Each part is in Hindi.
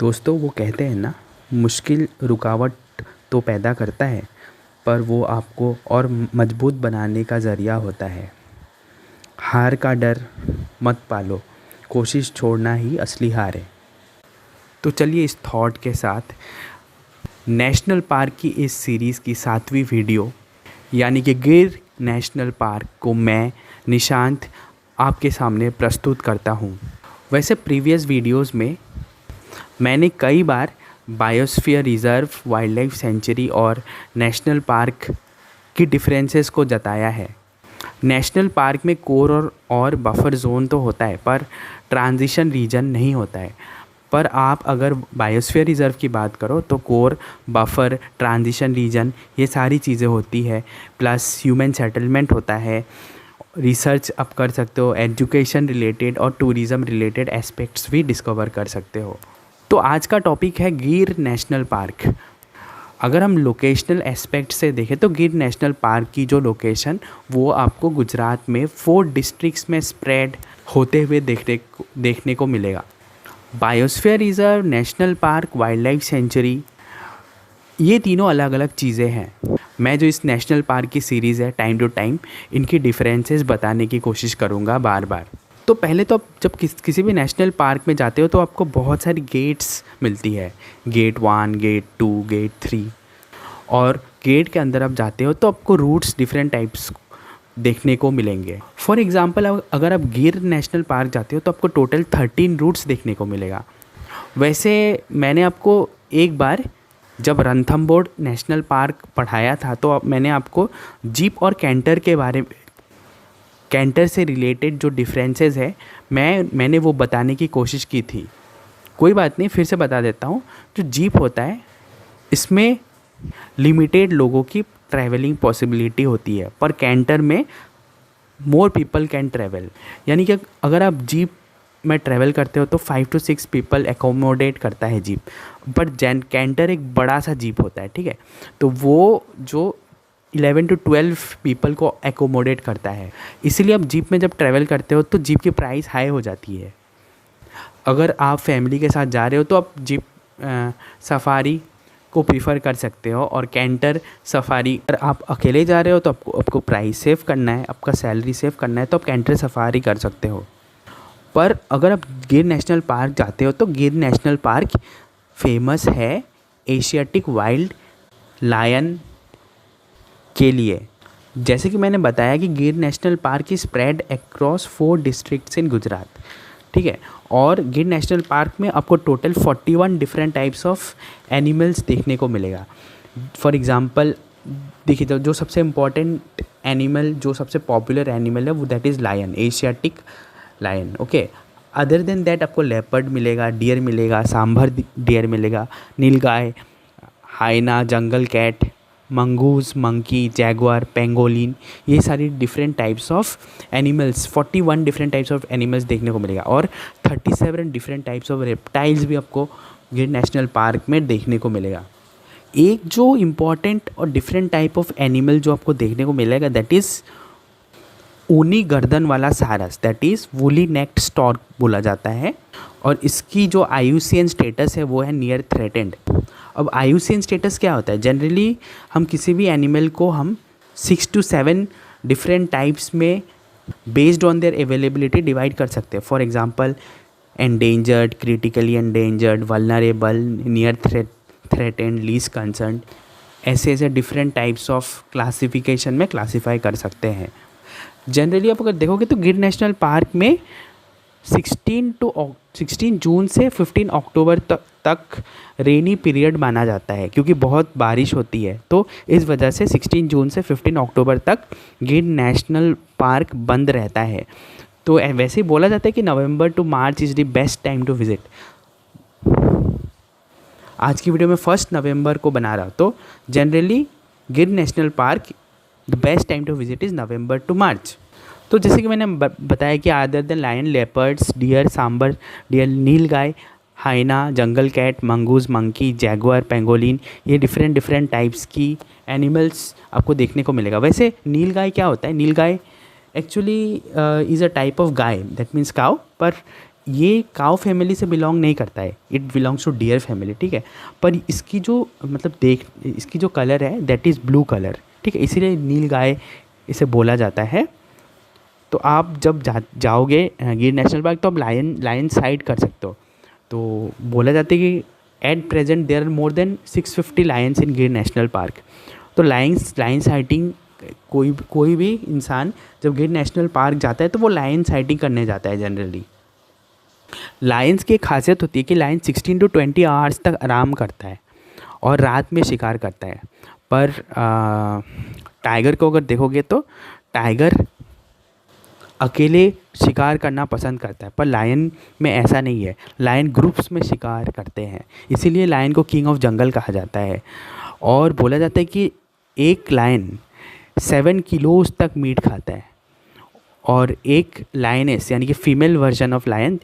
दोस्तों वो कहते हैं ना, मुश्किल रुकावट तो पैदा करता है पर वो आपको और मजबूत बनाने का ज़रिया होता है। हार का डर मत पालो, कोशिश छोड़ना ही असली हार है। तो चलिए इस थॉट के साथ नेशनल पार्क की इस सीरीज़ की 7वीं वीडियो यानी कि गिर नेशनल पार्क को मैं निशांत आपके सामने प्रस्तुत करता हूँ। वैसे प्रीवियस वीडियोस में मैंने कई बार biosphere reserve, wildlife sanctuary और नेशनल पार्क की डिफरेंसेस को जताया है। नेशनल पार्क में कोर और बफर जोन तो होता है पर ट्रांजिशन रीजन नहीं होता है। पर आप अगर बायोस्फीयर रिज़र्व की बात करो तो कोर, बफर, ट्रांजिशन रीजन ये सारी चीज़ें होती है, प्लस ह्यूमन सेटलमेंट होता है। रिसर्च आप कर सकते हो, एजुकेशन रिलेटेड और टूरिज़्म रिलेटेड एस्पेक्ट्स भी डिस्कवर कर सकते हो। तो आज का टॉपिक है गिर नेशनल पार्क। अगर हम लोकेशनल एस्पेक्ट से देखें तो गिर नेशनल पार्क की जो लोकेशन वो आपको गुजरात में 4 डिस्ट्रिक्ट्स में स्प्रेड होते हुए देखने को मिलेगा। Biosphere reserve, national park, wild life sanctuary, ये तीनों अलग अलग चीज़ें हैं। मैं जो इस नेशनल पार्क की सीरीज़ है टाइम टू टाइम इनकी डिफरेंसेस बताने की कोशिश करूँगा बार बार। तो पहले तो आप जब किसी भी नेशनल पार्क में जाते हो तो आपको बहुत सारी गेट्स मिलती है, गेट 1, गेट 2, गेट 3। और गेट के अंदर आप जाते हो तो आपको रूट्स डिफरेंट टाइप्स देखने को मिलेंगे। फॉर एग्ज़ाम्पल अगर आप गिर नेशनल पार्क जाते हो तो आपको टोटल 13 रूट्स देखने को मिलेगा। वैसे मैंने आपको एक बार जब रणथंबोर नेशनल पार्क पढ़ाया था तो मैंने आपको जीप और कैंटर से रिलेटेड जो डिफरेंसेस है मैंने वो बताने की कोशिश की थी। कोई बात नहीं, फिर से बता देता हूँ। जो जीप होता है इसमें लिमिटेड लोगों की ट्रैवलिंग पॉसिबिलिटी होती है, पर कैंटर में मोर पीपल कैन ट्रैवल। यानी कि अगर आप जीप में ट्रैवल करते हो तो 5 to 6 पीपल एकोमोडेट करता है जीप, बट कैंटर एक बड़ा सा जीप होता है, ठीक है। तो वो जो 11 to 12 पीपल को एकोमोडेट करता है। इसीलिए आप जीप में जब ट्रैवल करते हो तो जीप की प्राइस हाई हो जाती है। अगर आप फैमिली के साथ जा रहे हो तो आप जीप सफारी को प्रीफर कर सकते हो, और कैंटर सफारी अगर आप अकेले जा रहे हो तो आपको प्राइस सेव करना है, आपका सैलरी सेव करना है, तो आप कैंटर सफारी कर सकते हो। पर अगर आप गिर नेशनल पार्क जाते हो तो गिर नेशनल पार्क फेमस है एशियाटिक वाइल्ड लायन के लिए। जैसे कि मैंने बताया कि गिर नेशनल पार्क की स्प्रेड अक्रॉस 4 डिस्ट्रिक्ट्स इन गुजरात, ठीक है। और गिर नेशनल पार्क में आपको total 41 different types of animals देखने को मिलेगा। फॉर एग्जांपल देखिए, जो सबसे इम्पॉर्टेंट एनिमल, जो सबसे पॉपुलर एनिमल है वो that is lion, Asiatic lion, okay. Other than that आपको लेपर्ड मिलेगा, डियर मिलेगा, सांभर डियर मिलेगा, nilgai, hyena, jungle cat, mongoose, monkey, jaguar, pangolin, ये सारी different types of animals, 41 different types of animals देखने को मिलेगा। और 37 डिफरेंट टाइप्स ऑफ रेप्टाइल्स भी आपको गिर नेशनल पार्क में देखने को मिलेगा। एक जो इम्पॉर्टेंट और डिफरेंट टाइप ऑफ एनिमल जो आपको देखने को मिलेगा दैट इज़ ऊनी गर्दन वाला सारस, that is woolly necked stork बोला जाता है। और इसकी जो IUCN स्टेटस है वो है नियर थ्रेटेंड। अब IUCN स्टेटस क्या होता है? जनरली हम किसी भी एनिमल को हम 6 to 7 डिफरेंट टाइप्स में based on their availability divide कर सकते हैं। For example endangered, critically endangered, vulnerable, near threatened, least concern, ऐसे डिफरेंट टाइप्स ऑफ क्लासिफिकेशन में क्लासीफाई कर सकते हैं। जनरली आप अगर देखोगे तो गिर नेशनल पार्क में 16 जून से 15 अक्टूबर तक रेनी पीरियड माना जाता है, क्योंकि बहुत बारिश होती है। तो इस वजह से 16 जून से 15 अक्टूबर तक गिर नेशनल पार्क बंद रहता है। तो वैसे ही बोला जाता है कि November to March is the best time to visit. आज की वीडियो में 1 नवंबर को बना रहा, तो generally Gir national park the best time to visit is November to March. तो जैसे कि मैंने बताया कि other than lion, leopards, deer, sambar deer, nilgai, hyena, jungle cat, mongoose, monkey, jaguar, pangolin, ये डिफरेंट टाइप्स की एनिमल्स आपको देखने को मिलेगा। वैसे नीलगाय क्या होता है? नीलगाय actually is a type of गाय, दैट मीन्स काउ, पर ये काउ फैमिली से बिलोंग नहीं करता है, it belongs to dear family, ठीक है। पर इसकी जो मतलब इसकी जो कलर है दैट इज़ ब्लू कलर, ठीक है, इसीलिए नील गाय इसे बोला जाता है। तो आप जब जाओगे गिर नेशनल पार्क तो आप लायन साइट कर सकते हो। तो बोला जाता है कि at present there are more than 650 lions in Gir national park. तो लायन साइटिंग कोई भी इंसान जब गिर नेशनल पार्क जाता है तो वो लायन साइटिंग करने जाता है जनरली। लायंस की एक खासियत होती है कि लायन 16 to 20 आवर्स तक आराम करता है और रात में शिकार करता है। पर टाइगर को अगर देखोगे तो टाइगर अकेले शिकार करना पसंद करता है, पर लायन में ऐसा नहीं है, लायन ग्रुप्स में शिकार करते हैं, इसीलिए लायन को किंग ऑफ जंगल कहा जाता है। और बोला जाता है कि एक लायन 7 किलोज तक मीट खाता है और एक लायनेस यानी कि female version of lion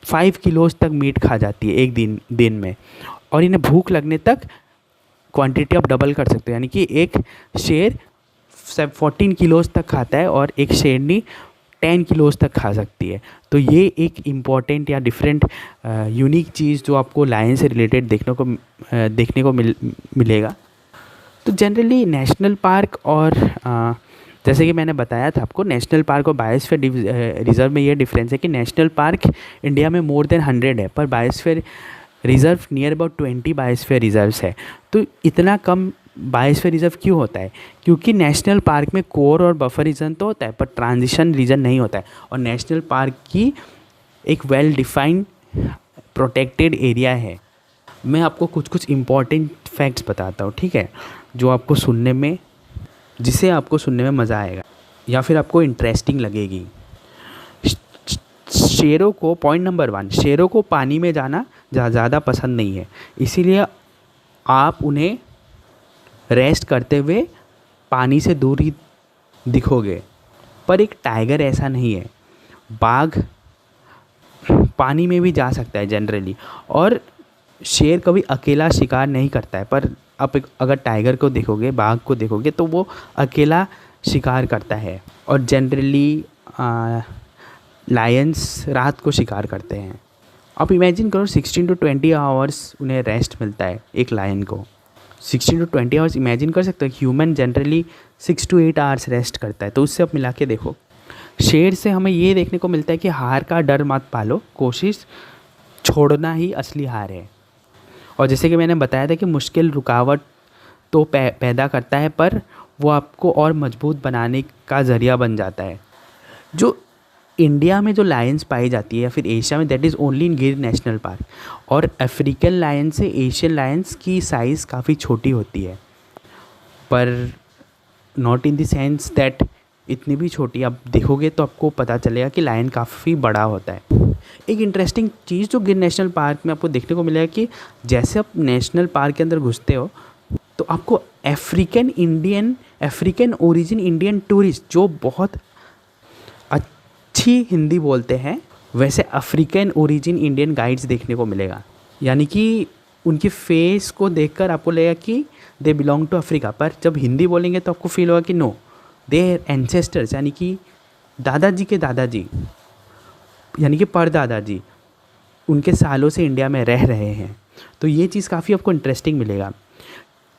5 kilos तक मीट खा जाती है एक दिन में। और इन्हें भूख लगने तक क्वांटिटी आप डबल कर सकते हो, यानी कि एक शेर 14 किलोज तक खाता है और एक शेरनी 10 किलोज तक खा सकती है। तो ये एक इम्पॉर्टेंट या डिफरेंट यूनिक चीज़ जो आपको लायन से रिलेटेड देखने को मिलेगा। तो जनरली नेशनल पार्क और जैसे कि मैंने बताया था आपको, नेशनल पार्क और बायोस्फीयर रिजर्व में ये डिफरेंस है कि नेशनल पार्क इंडिया में मोर देन 100 है, पर biosphere reserve near about 20 biosphere reserves है। तो इतना कम बायोस्फीयर रिजर्व क्यों होता है? क्योंकि नेशनल पार्क में कोर और बफर रीजन तो होता है पर ट्रांजिशन रीजन नहीं होता है, और नेशनल पार्क की एक वेल डिफाइंड प्रोटेक्टेड एरिया है। मैं आपको कुछ इम्पॉर्टेंट फैक्ट्स बताता हूँ, ठीक है, जिसे आपको सुनने में मज़ा आएगा या फिर आपको इंटरेस्टिंग लगेगी। शेरों को, पॉइंट नंबर 1, शेरों को पानी में जाना ज़्यादा पसंद नहीं है, इसीलिए आप उन्हें रेस्ट करते हुए पानी से दूर ही दिखोगे। पर एक टाइगर ऐसा नहीं है, बाघ पानी में भी जा सकता है जनरली, और शेर कभी अकेला शिकार नहीं करता है। पर आप अगर टाइगर को देखोगे, बाघ को देखोगे तो वो अकेला शिकार करता है, और जनरली लायंस रात को शिकार करते हैं। आप इमेजिन करो 16 to 20 आवर्स उन्हें रेस्ट मिलता है एक लायन को। 16 to 20 आवर्स इमेजिन कर सकते हो। Human generally 6 to 8 hours rest करता है, तो उससे आप मिला के देखो। शेर से हमें ये देखने को मिलता है कि हार का डर मत पालो, कोशिश छोड़ना ही असली हार है। और जैसे कि मैंने बताया था कि मुश्किल रुकावट तो पैदा करता है, पर वो आपको और मजबूत बनाने का ज़रिया बन जाता है। जो इंडिया में जो लायंस पाई जाती है या फिर एशिया में, that is only in Gir national park. और अफ्रीकन लायन से एशियन लायंस की साइज़ काफ़ी छोटी होती है, पर not in the sense that इतनी भी छोटी। आप देखोगे तो आपको पता चलेगा कि लायन काफ़ी बड़ा होता है। एक इंटरेस्टिंग चीज़ जो गिर नेशनल पार्क में आपको देखने को मिलेगा कि जैसे आप नेशनल पार्क के अंदर घुसते हो तो आपको अफ्रीकन ओरिजिन इंडियन टूरिस्ट जो बहुत अच्छी हिंदी बोलते हैं, वैसे अफ्रीकन ओरिजिन इंडियन गाइड्स देखने को मिलेगा। यानी कि उनकी फेस को देखकर आपको लगेगा कि दे बिलोंग टू अफ्रीका, पर जब हिंदी बोलेंगे तो आपको फील होगा कि नो, देयर एंसेस्टर्स, यानी कि दादाजी के दादाजी, यानी कि परदादाजी उनके सालों से इंडिया में रह रहे हैं। तो ये चीज़ काफ़ी आपको इंटरेस्टिंग मिलेगा।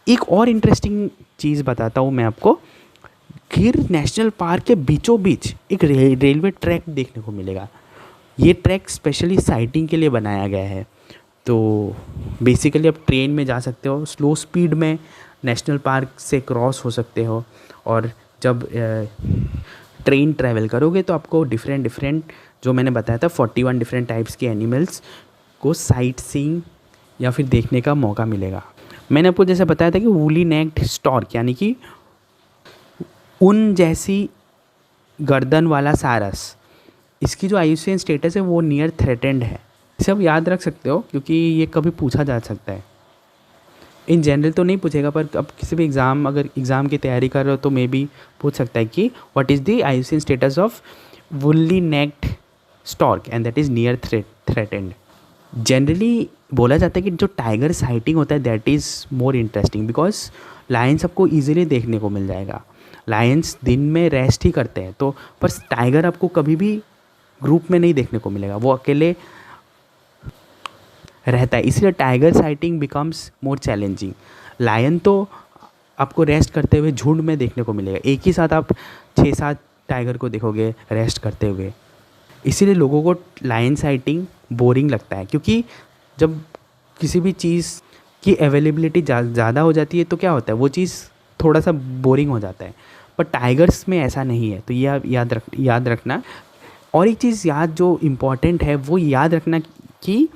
एक और इंटरेस्टिंग चीज़ बताता हूँ मैं आपको। गिर नेशनल पार्क के बीचों बीच एक रेलवे ट्रैक देखने को मिलेगा। ये ट्रैक स्पेशली साइटिंग के लिए बनाया गया है। तो बेसिकली आप ट्रेन में जा सकते हो, स्लो स्पीड में नेशनल पार्क से क्रॉस हो सकते हो, और जब ट्रेन ट्रैवल करोगे तो आपको डिफरेंट जो मैंने बताया था 41 डिफरेंट टाइप्स के एनिमल्स को साइट सीइंग या फिर देखने का मौका मिलेगा। मैंने आपको जैसे बताया था कि वूली नेक्ड स्टॉर्क, यानी कि ऊन जैसी गर्दन वाला सारस, इसकी जो IUCN स्टेटस है वो नियर थ्रेटेंड है। इसे आप याद रख सकते हो क्योंकि ये कभी पूछा जा सकता है। इन जनरल तो नहीं पूछेगा, पर अब किसी भी अगर एग्ज़ाम की तैयारी कर रहे हो तो मे बी पूछ सकता है कि what is the IUCN status of woolly necked stork and that is near threatened. Generally बोला जाता है कि जो टाइगर साइटिंग होता है that is more interesting because lions आपको ईजिली देखने को मिल जाएगा। लायंस दिन में रेस्ट ही करते हैं, तो पर टाइगर आपको कभी भी ग्रुप में नहीं देखने को मिलेगा, वो अकेले रहता है, इसलिए tiger sighting becomes more challenging. Lion तो आपको रेस्ट करते हुए झुंड में देखने को मिलेगा, एक ही साथ आप 6-7 टाइगर को देखोगे रेस्ट करते हुए। इसीलिए लोगों को लायन साइटिंग बोरिंग लगता है, क्योंकि जब किसी भी चीज़ की अवेलेबिलिटी ज़्यादा हो जाती है तो क्या होता है, वो चीज़ थोड़ा सा बोरिंग हो जाता है। पर टाइगर्स में ऐसा नहीं है, तो ये आप याद रखना। और एक चीज़ जो इम्पॉर्टेंट है वो याद रखना कि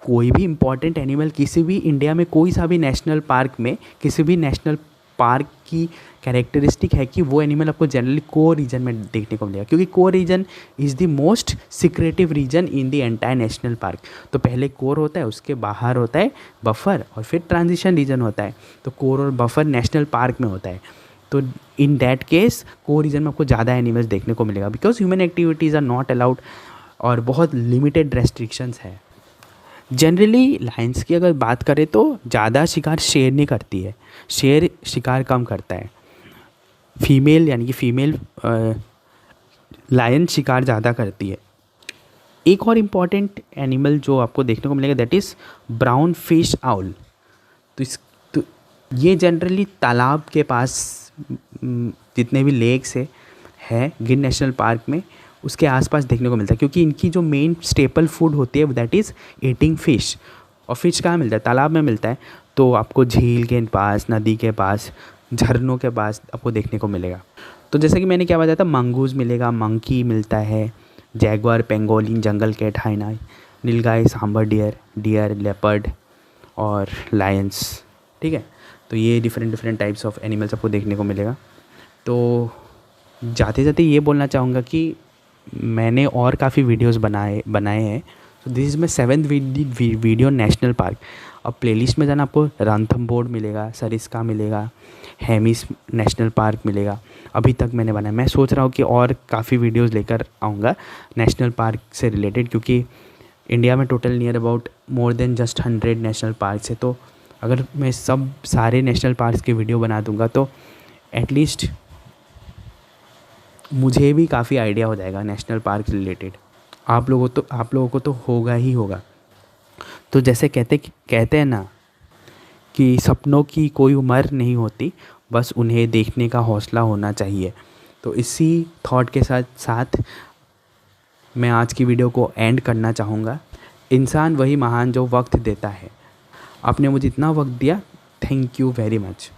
कोई भी इम्पॉर्टेंट एनिमल किसी भी इंडिया में कोई सा भी नेशनल पार्क में, किसी भी नेशनल पार्क की कैरेक्टरिस्टिक है कि वो एनिमल आपको जनरली कोर रीजन में देखने को मिलेगा, क्योंकि core region is the most secretive region in the entire national park. तो पहले कोर होता है, उसके बाहर होता है बफर, और फिर ट्रांजिशन रीजन होता है। तो कोर और बफर नेशनल पार्क में होता है। तो in that case core region में आपको ज़्यादा एनिमल्स देखने को मिलेगा, because human activities are not allowed और बहुत लिमिटेड रेस्ट्रिक्शंस है। जनरली लायंस की अगर बात करें तो ज़्यादा शिकार शेर नहीं करती है, शेर शिकार कम करता है। फीमेल यानी कि फीमेल लायन शिकार ज़्यादा करती है। एक और इम्पॉर्टेंट एनिमल जो आपको देखने को मिलेगा that is brown fish owl. तो ये जनरली तालाब के पास जितने भी लेक्स है गिर नेशनल पार्क में उसके आसपास देखने को मिलता है, क्योंकि इनकी जो मेन स्टेपल फूड होती है दैट इज़ ईटिंग फ़िश। और फिश कहाँ मिलता है, तालाब में मिलता है। तो आपको झील के पास, नदी के पास, झरनों के पास आपको देखने को मिलेगा। तो जैसे कि मैंने क्या बताया था, मंगूज़ मिलेगा, मंकी मिलता है, जैगुआर, पेंगोलिन, जंगल कैट, हाइना, नीलगाय, सांबर डियर, लेपर्ड और लायंस। ठीक है, तो ये डिफरेंट टाइप्स ऑफ एनिमल्स आपको देखने को मिलेगा। तो जाते जाते ये बोलना चाहूँगा कि मैंने और काफ़ी वीडियोस बनाए हैं। तो this is my 7th video national park. अब प्लेलिस्ट में जाना, आपको रणथंबोर मिलेगा, सरिस्का मिलेगा, हेमिस नेशनल पार्क मिलेगा। अभी तक मैंने बनाया, मैं सोच रहा हूँ कि और काफ़ी वीडियोस लेकर आऊँगा नेशनल पार्क से रिलेटेड, क्योंकि इंडिया में total near about more than just 100 national parks है। तो अगर मैं सारे नेशनल पार्क्स के वीडियो बना दूँगा तो एटलीस्ट मुझे भी काफ़ी आइडिया हो जाएगा नेशनल पार्क रिलेटेड। आप लोगों को तो होगा ही होगा। तो जैसे कहते हैं ना कि सपनों की कोई उम्र नहीं होती, बस उन्हें देखने का हौसला होना चाहिए। तो इसी थॉट के साथ मैं आज की वीडियो को एंड करना चाहूँगा। इंसान वही महान जो वक्त देता है। आपने मुझे इतना वक्त दिया, थैंक यू वेरी मच।